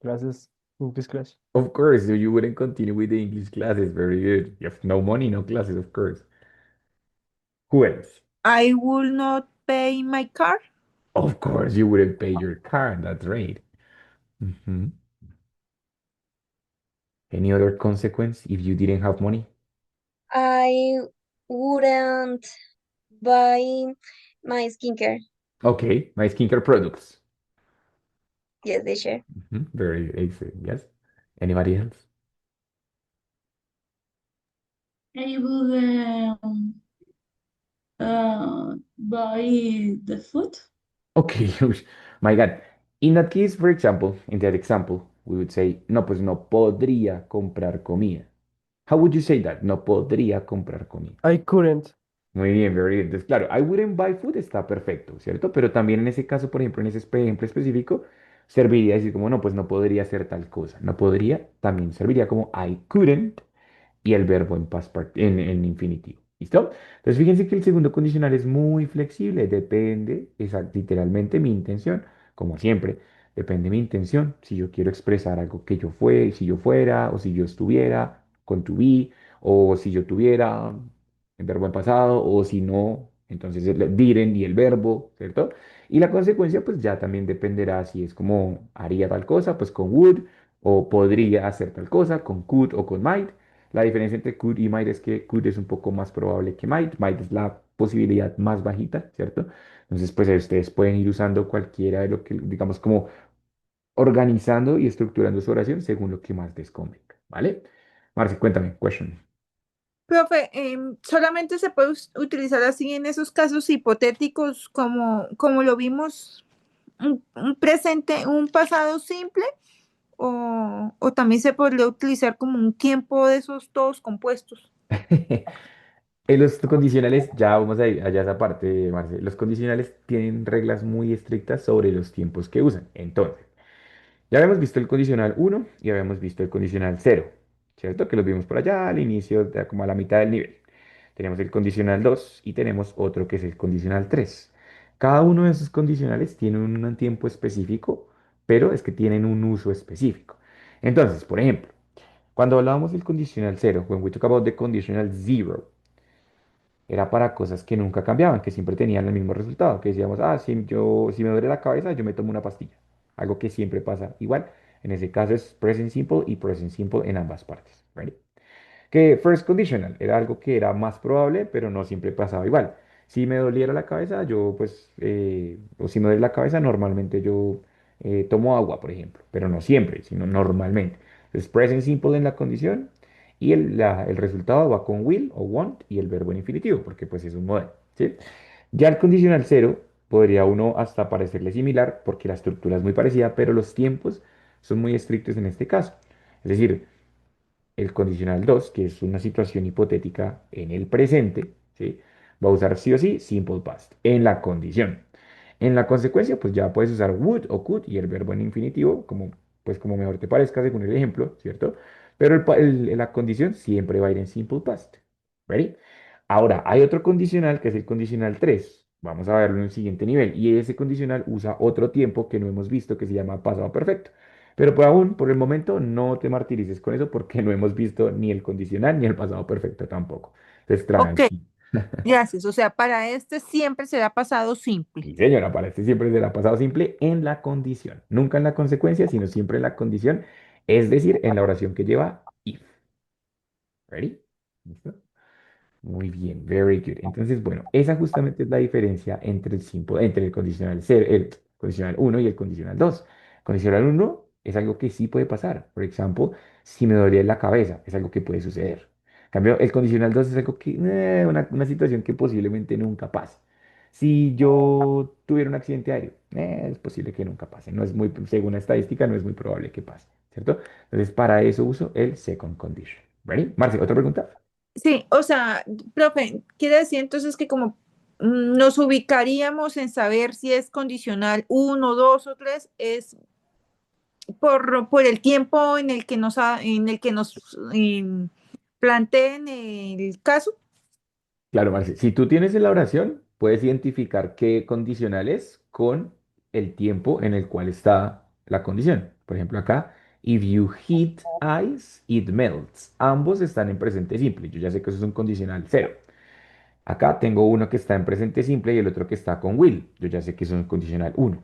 classes, English class. Of course, so you wouldn't continue with the English classes. Very good. You have no money, no classes, of course. Who else? I will not pay my car. Of course, you wouldn't pay your car. That's right. Mhm. Any other consequence if you didn't have money? I wouldn't buy my skincare. Okay, my skincare products. Yes, they share. Very excellent. Yes. Anybody else? I will buy the food. Okay, my God. In that case, for example, in that example, we would say, no, pues no podría comprar comida. How would you say that? No podría comprar comida. I couldn't. Muy bien, very good. Entonces, claro, I wouldn't buy food está perfecto, ¿cierto? Pero también en ese caso, por ejemplo, en ese ejemplo específico, serviría decir como, no, pues no podría hacer tal cosa. No podría, también serviría como I couldn't y el verbo en past en infinitivo. ¿Listo? Entonces, fíjense que el segundo condicional es muy flexible. Depende, literalmente, mi intención, como siempre. Depende mi intención. Si yo quiero expresar algo que yo fue, si yo fuera, o si yo estuviera, con to be, o si yo tuviera el verbo en pasado, o si no, entonces el didn't y el verbo, ¿cierto? Y la consecuencia, pues ya también dependerá si es como haría tal cosa, pues con would, o podría hacer tal cosa, con could o con might. La diferencia entre could y might es que could es un poco más probable que might. Might es la posibilidad más bajita, ¿cierto? Entonces, pues ustedes pueden ir usando cualquiera de lo que, digamos, como organizando y estructurando su oración según lo que más les convenga, ¿vale? Marce, cuéntame, question. Profe, solamente se puede utilizar así en esos casos hipotéticos como lo vimos, un presente, un pasado simple, o también se podría utilizar como un tiempo de esos todos compuestos. En los condicionales, ya vamos a ir allá esa parte, Marce. Los condicionales tienen reglas muy estrictas sobre los tiempos que usan. Entonces, ya habíamos visto el condicional uno y habíamos visto el condicional cero, ¿cierto? Que los vimos por allá al inicio, como a la mitad del nivel. Tenemos el condicional 2 y tenemos otro que es el condicional 3. Cada uno de esos condicionales tiene un tiempo específico, pero es que tienen un uso específico. Entonces, por ejemplo, cuando hablábamos del condicional cero, when we talk about the conditional zero, era para cosas que nunca cambiaban, que siempre tenían el mismo resultado, que decíamos, si me duele la cabeza, yo me tomo una pastilla, algo que siempre pasa igual. En ese caso es present simple y present simple en ambas partes. ¿Ready? Que first conditional era algo que era más probable, pero no siempre pasaba igual. Si me doliera la cabeza, o si me duele la cabeza, normalmente yo tomo agua, por ejemplo, pero no siempre, sino normalmente. Entonces, present simple en la condición y el resultado va con will o want y el verbo en infinitivo, porque pues es un modelo, ¿sí? Ya el condicional cero podría uno hasta parecerle similar, porque la estructura es muy parecida, pero los tiempos son muy estrictos en este caso. Es decir, el condicional 2 que es una situación hipotética en el presente, ¿sí? Va a usar sí o sí simple past en la condición. En la consecuencia, pues ya puedes usar would o could y el verbo en infinitivo, pues como mejor te parezca según el ejemplo, ¿cierto? Pero la condición siempre va a ir en simple past. ¿Ready? Ahora, hay otro condicional que es el condicional 3. Vamos a verlo en el siguiente nivel. Y ese condicional usa otro tiempo que no hemos visto que se llama pasado perfecto. Pero por el momento, no te martirices con eso porque no hemos visto ni el condicional ni el pasado perfecto tampoco. Entonces, Ok, tranqui. gracias. O sea, para este siempre será pasado simple. Sí, señora, para este siempre será pasado simple en la condición. Nunca en la consecuencia, sino siempre en la condición. Es decir, en la oración que lleva if. ¿Ready? ¿Listo? Muy bien, very good. Entonces, bueno, esa justamente es la diferencia entre el condicional 0, el condicional uno y el condicional 2. Condicional uno es algo que sí puede pasar. Por ejemplo, si me dolía la cabeza, es algo que puede suceder. En cambio, el condicional 2 es algo una situación que posiblemente nunca pase. Si yo tuviera un accidente aéreo, es posible que nunca pase. No es muy, según la estadística, no es muy probable que pase, ¿cierto? Entonces, para eso uso el second condition. ¿Ready? Marce, ¿otra pregunta? Sí, o sea, profe, quiere decir entonces que como nos ubicaríamos en saber si es condicional uno, dos o tres, es por el tiempo en el que nos planteen el caso. Claro, Marce, si tú tienes en la oración, puedes identificar qué condicional es con el tiempo en el cual está la condición. Por ejemplo, acá, if you heat ice, it melts. Ambos están en presente simple. Yo ya sé que eso es un condicional cero. Acá tengo uno que está en presente simple y el otro que está con will. Yo ya sé que eso es un condicional uno.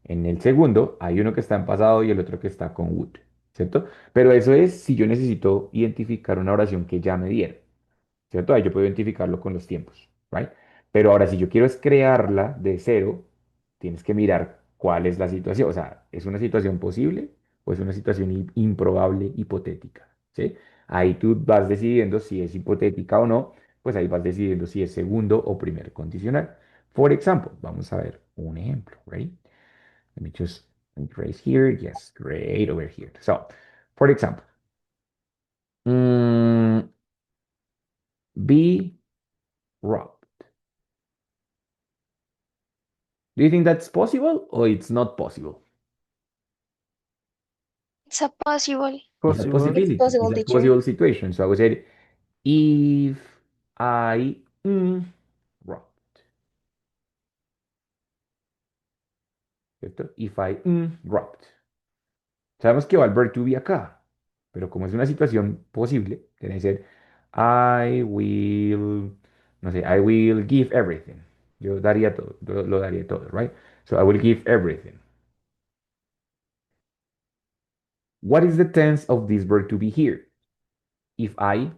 En el segundo, hay uno que está en pasado y el otro que está con would, ¿cierto? Pero eso es si yo necesito identificar una oración que ya me dieron. ¿Cierto? Ahí yo puedo identificarlo con los tiempos, ¿right? Pero ahora, si yo quiero es crearla de cero, tienes que mirar cuál es la situación. O sea, ¿es una situación posible o es una situación improbable, hipotética? ¿Sí? Ahí tú vas decidiendo si es hipotética o no, pues ahí vas decidiendo si es segundo o primer condicional. Por ejemplo, vamos a ver un ejemplo, ¿right? Let me just erase here. Yes, great, over here. So, for example, mm, be robbed. Do you think that's possible or it's not possible? It's a possible. It's a Possible. It's possibility. It's possible, a teacher. possible situation. So I would say, if I robbed, ¿cierto? If I robbed. Sabemos que va el verb to be acá, pero como es una situación posible, tiene que ser I will, no sé, I will give everything. Yo daría todo, lo daría todo, right? So I will give everything. What is the tense of this verb to be here? If I,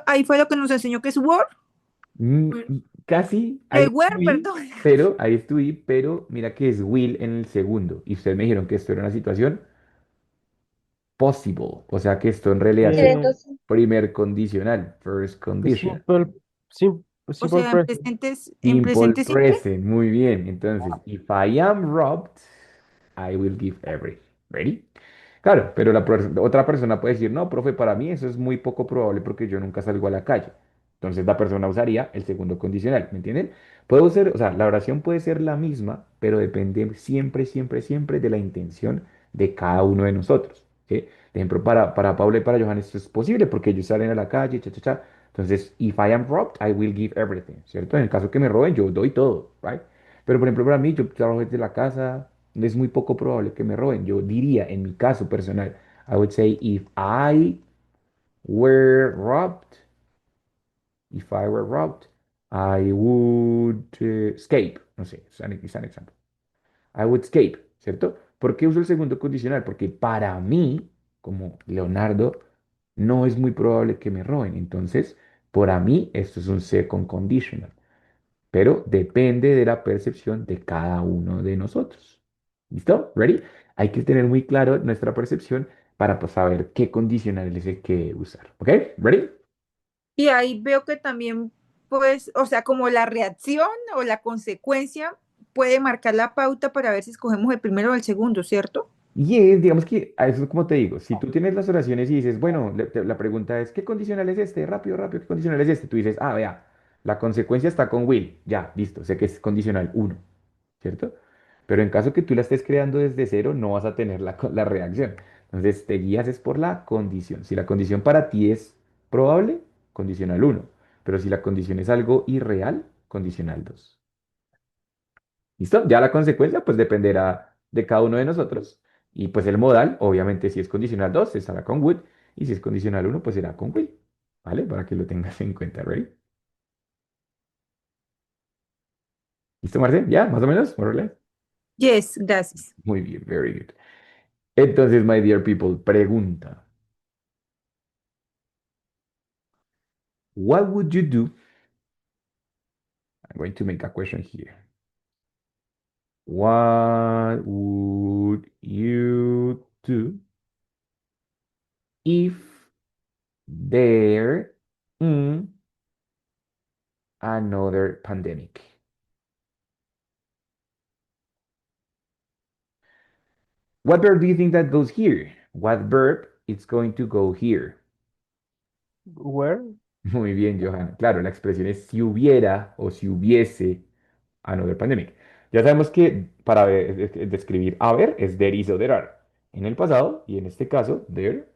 Ahí fue lo que nos enseñó que es Word, mm, casi, ahí Word, estuve, perdón. pero mira que es will en el segundo. Y ustedes me dijeron que esto era una situación possible. O sea que esto en realidad Pero sería Eh, entonces, primer condicional, first condition. simple, sim, O simple sea, present. en Simple presente simple. present, muy bien. Entonces, if I am robbed, I will give everything. ¿Ready? Claro, pero otra persona puede decir, no, profe, para mí eso es muy poco probable porque yo nunca salgo a la calle. Entonces la persona usaría el segundo condicional, ¿me entienden? Puedo ser, o sea, la oración puede ser la misma, pero depende siempre, siempre, siempre de la intención de cada uno de nosotros, ¿sí? Por ejemplo, para Pablo y para Johan esto es posible porque ellos salen a la calle, cha, cha, cha. Entonces, if I am robbed, I will give everything, ¿cierto? En el caso que me roben, yo doy todo, ¿right? Pero, por ejemplo, para mí, yo trabajo desde la casa, es muy poco probable que me roben. Yo diría, en mi caso personal, I would say, if I were robbed, I would escape. No sé, es an example. I would escape, ¿cierto? ¿Por qué uso el segundo condicional? Porque para mí, como Leonardo, no es muy probable que me roben. Entonces, para mí, esto es un second conditional, pero depende de la percepción de cada uno de nosotros. ¿Listo? ¿Ready? Hay que tener muy claro nuestra percepción para pues, saber qué condicional es el que usar. ¿Ok? ¿Ready? Y ahí veo que también, pues, o sea, como la reacción o la consecuencia puede marcar la pauta para ver si escogemos el primero o el segundo, ¿cierto? Digamos que a eso es como te digo, si tú tienes las oraciones y dices, bueno, la pregunta es, ¿qué condicional es este? Rápido, rápido, ¿qué condicional es este? Tú dices, ah, vea, la consecuencia está con will, ya, listo, sé que es condicional uno, ¿cierto? Pero en caso que tú la estés creando desde cero, no vas a tener la reacción. Entonces te guías es por la condición. Si la condición para ti es probable, condicional uno. Pero si la condición es algo irreal, condicional 2. ¿Listo? Ya la consecuencia pues dependerá de cada uno de nosotros. Y pues el modal, obviamente si es condicional 2 estará con would. Y si es condicional uno pues será con will. ¿Vale? Para que lo tengas en cuenta, ¿right? ¿Listo, Marce? ¿Ya? ¿Más o menos? More or less. Yes, gracias. Muy bien, very good. Entonces, my dear people, pregunta. What would you do? I'm going to make a question here. What would you do if there in another pandemic? What verb do you think that goes here? What verb is going to go here? Where? Muy bien, Johanna. Claro, la expresión es si hubiera o si hubiese another pandemic. Ya sabemos que para describir haber es there is o there are. En el pasado y en este caso, there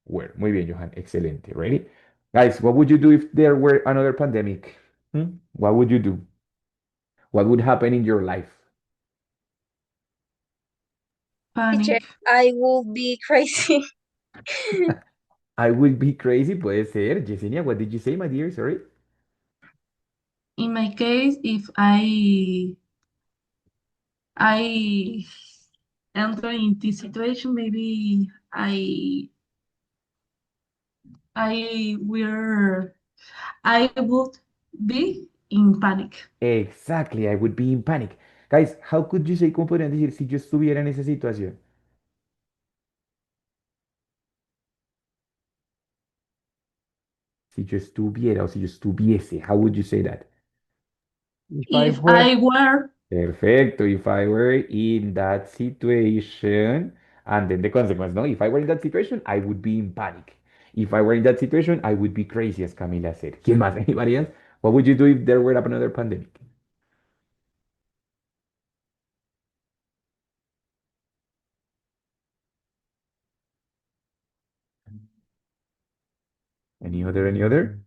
were. Muy bien, Johan. Excelente. Ready? Guys, what would you do if there were another pandemic? Hmm? What would you do? What would happen in your life? Teacher, Panic. I will be crazy. I would be crazy, puede ser. Yesenia, what did you say, my dear? Sorry. In my case, if I enter in this situation, maybe I will I would be in panic. Exactly, I would be in panic. Guys, how could you say, cómo podrían decir si yo estuviera en esa situación? Si yo estuviera o si yo estuviese, how would you say that? If I If were, I were, Perfecto. If I were in that situation, and then the consequence, no? If I were in that situation, I would be in panic. If I were in that situation, I would be crazy, as Camila said. ¿Quién más? Anybody else? What would you do if there were another pandemic? Any other? Any other?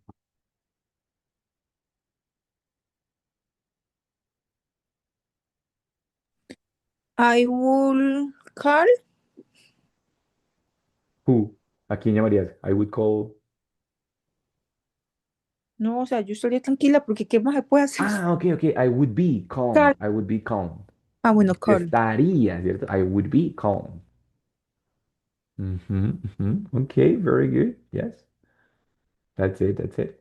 I will call. Who? ¿A quién llamarías? I would call. No, o sea, yo estaría tranquila porque ¿qué más se puede hacer? Ah, ok, ok. I would be calm. Call. I would be calm. Ah, bueno, call. Estaría, ¿cierto? I would be calm. Mhm, mhm. Okay, very good. Yes, that's it. That's it.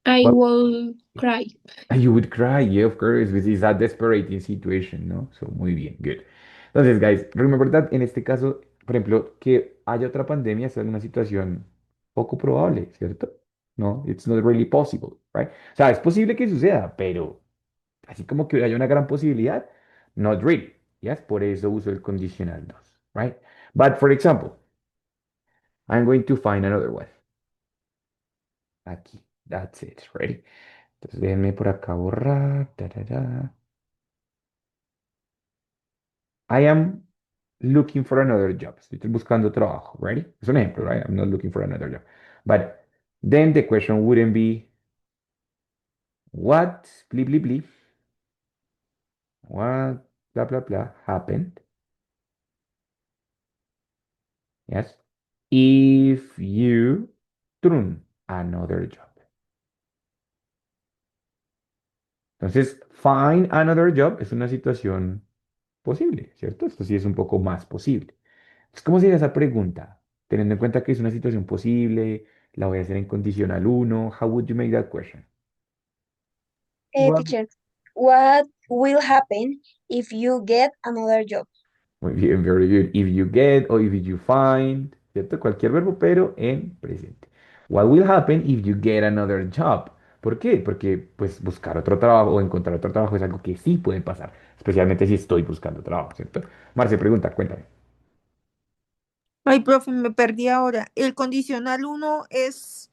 I Well, will cry. you would cry, yeah, of course, because it's a desperate situation, ¿no? So, muy bien, good. Entonces, guys, remember that en este caso, por ejemplo, que haya otra pandemia es una situación poco probable, ¿cierto? No, it's not really possible, right? O sea, es posible que suceda, pero así como que haya una gran posibilidad, not really, ¿ya? Por eso uso el condicional 2. right? But for example, I'm going to find another one. Aquí. That's it. Ready? Entonces déjenme por acá borrar. I am looking for another job. Estoy buscando trabajo, right? Es un ejemplo, right? I'm not looking for another job. But then the question wouldn't be what, blah, blah, blah, what, blah, blah, blah, happened, yes, if you turn another job. Entonces, find another job es una situación posible, ¿cierto? Esto sí es un poco más posible. Entonces, ¿cómo sería esa pregunta? Teniendo en cuenta que es una situación posible, la voy a hacer en condicional uno. How would you make that question? What Teacher, what will happen if you get another job? Muy bien, very good. If you get o if you find, ¿cierto? Cualquier verbo, pero en presente. What will happen if you get another job? ¿Por qué? Porque pues buscar otro trabajo o encontrar otro trabajo es algo que sí puede pasar, especialmente si estoy buscando trabajo, ¿cierto? Marce, pregunta, cuéntame. Ay, profe, me perdí ahora. El condicional uno es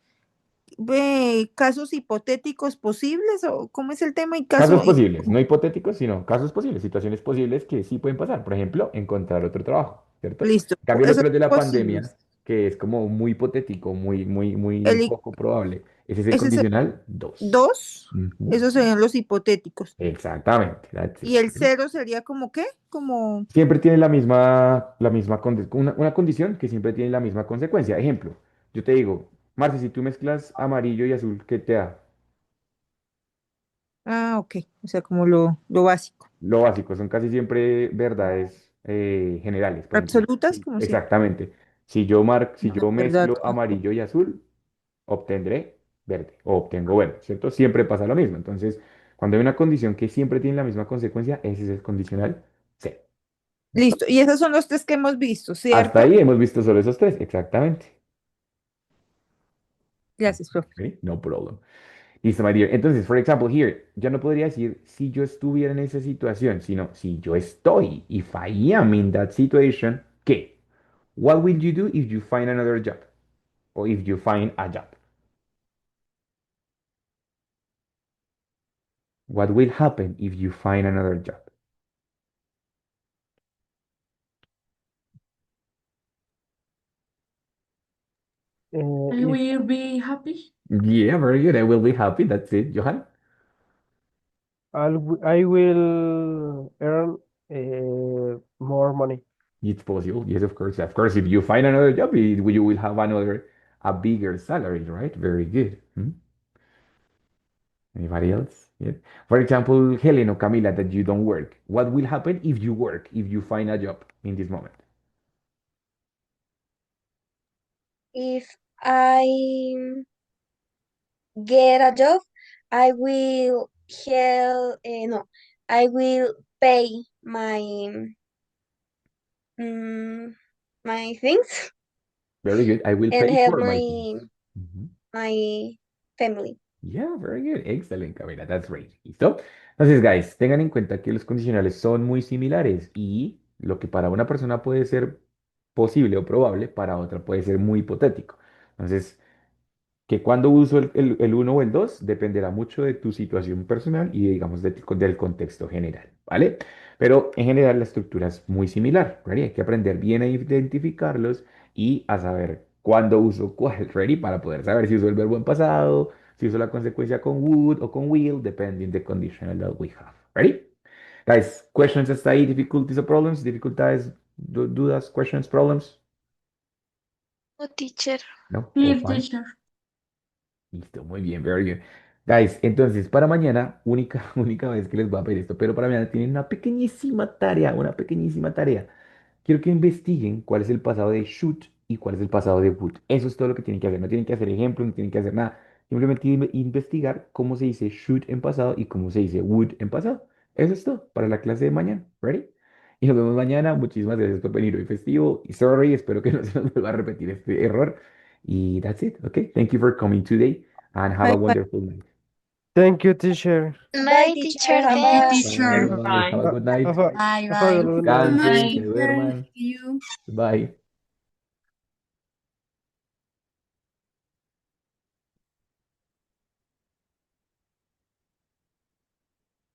casos hipotéticos posibles o cómo es el tema y Casos caso posibles, no hipotéticos, sino casos posibles, situaciones posibles que sí pueden pasar. Por ejemplo, encontrar otro trabajo, ¿cierto? En listo. cambio, el Eso otro es es de la posible. pandemia, que es como muy hipotético, muy El poco probable. Ese es el ese es el condicional 2. 2, esos serían los hipotéticos. Exactamente, that's Y it. el cero sería como qué? Como, Siempre tiene una condición que siempre tiene la misma consecuencia. Ejemplo, yo te digo, Marce, si tú mezclas amarillo y azul, ¿qué te da? ok, o sea, como lo básico. Lo básico, son casi siempre verdades generales. Por ejemplo, Absolutas, como si, exactamente. Si no, yo verdad. mezclo amarillo y azul, obtendré verde o obtengo verde, ¿cierto? Siempre pasa lo mismo. Entonces, cuando hay una condición que siempre tiene la misma consecuencia, ese es el condicional C. ¿Listo? Listo. Y esos son los tres que hemos visto, Hasta ¿cierto? ahí hemos visto solo esos tres, exactamente. Gracias, profe. Okay, no problem. Listo, my dear. Entonces, for example, here, yo no podría decir si yo estuviera en esa situación, sino si yo estoy. If I am in that situation, ¿qué? What will you do if you find another job? Or if you find a job? What will happen if you find another job? I if will be happy. Yeah, very good. I will be happy. That's it, Johan. I will earn more money. It's possible. Yes, of course. Of course, if you find another job, you will have a bigger salary, right? Very good. Hmm? Anybody else? Yeah. For example, Helen or Camila, that you don't work. What will happen if you work, if you find a job in this moment? If I get a job, I will help, no, I will pay mm, my things Very good. I will and pay help for my things. Mhm. my family. Yeah, very good. Excellent, Camila. That's great. ¿Listo? Entonces, guys, tengan en cuenta que los condicionales son muy similares y lo que para una persona puede ser posible o probable, para otra puede ser muy hipotético. Entonces, que cuando uso el uno o el 2 dependerá mucho de tu situación personal y, digamos, del contexto general, ¿vale? Pero en general la estructura es muy similar, ¿ready? Hay que aprender bien a identificarlos y a saber cuándo uso cuál, ¿ready? Para poder saber si uso el verbo en pasado, si uso la consecuencia con would o con will, depending the conditional that we have, ¿ready? Guys, questions hasta ahí, difficulties or problems, dificultades, dudas, questions, problems? No, teacher. No, all Sí, fine. teacher. Listo, muy bien, very good. Guys, entonces para mañana, única vez que les voy a pedir esto, pero para mañana tienen una pequeñísima tarea. Quiero que investiguen cuál es el pasado de should y cuál es el pasado de would. Eso es todo lo que tienen que hacer. No tienen que hacer ejemplos, no tienen que hacer nada. Simplemente investigar cómo se dice should en pasado y cómo se dice would en pasado. Eso es todo para la clase de mañana. ¿Ready? Y nos vemos mañana. Muchísimas gracias por venir hoy festivo. Y sorry, espero que no se nos vuelva a repetir este error. Y that's it. Okay. Thank you for coming today and have a Bye, bye. wonderful night. Thank you, teacher. Bye, teacher. Have Bye, Thanks. teacher. Bye. Have a good night. Have a, Bye, have a bye. good Thank you so night. much, Descansen, que teacher. duerman. See you. Bye.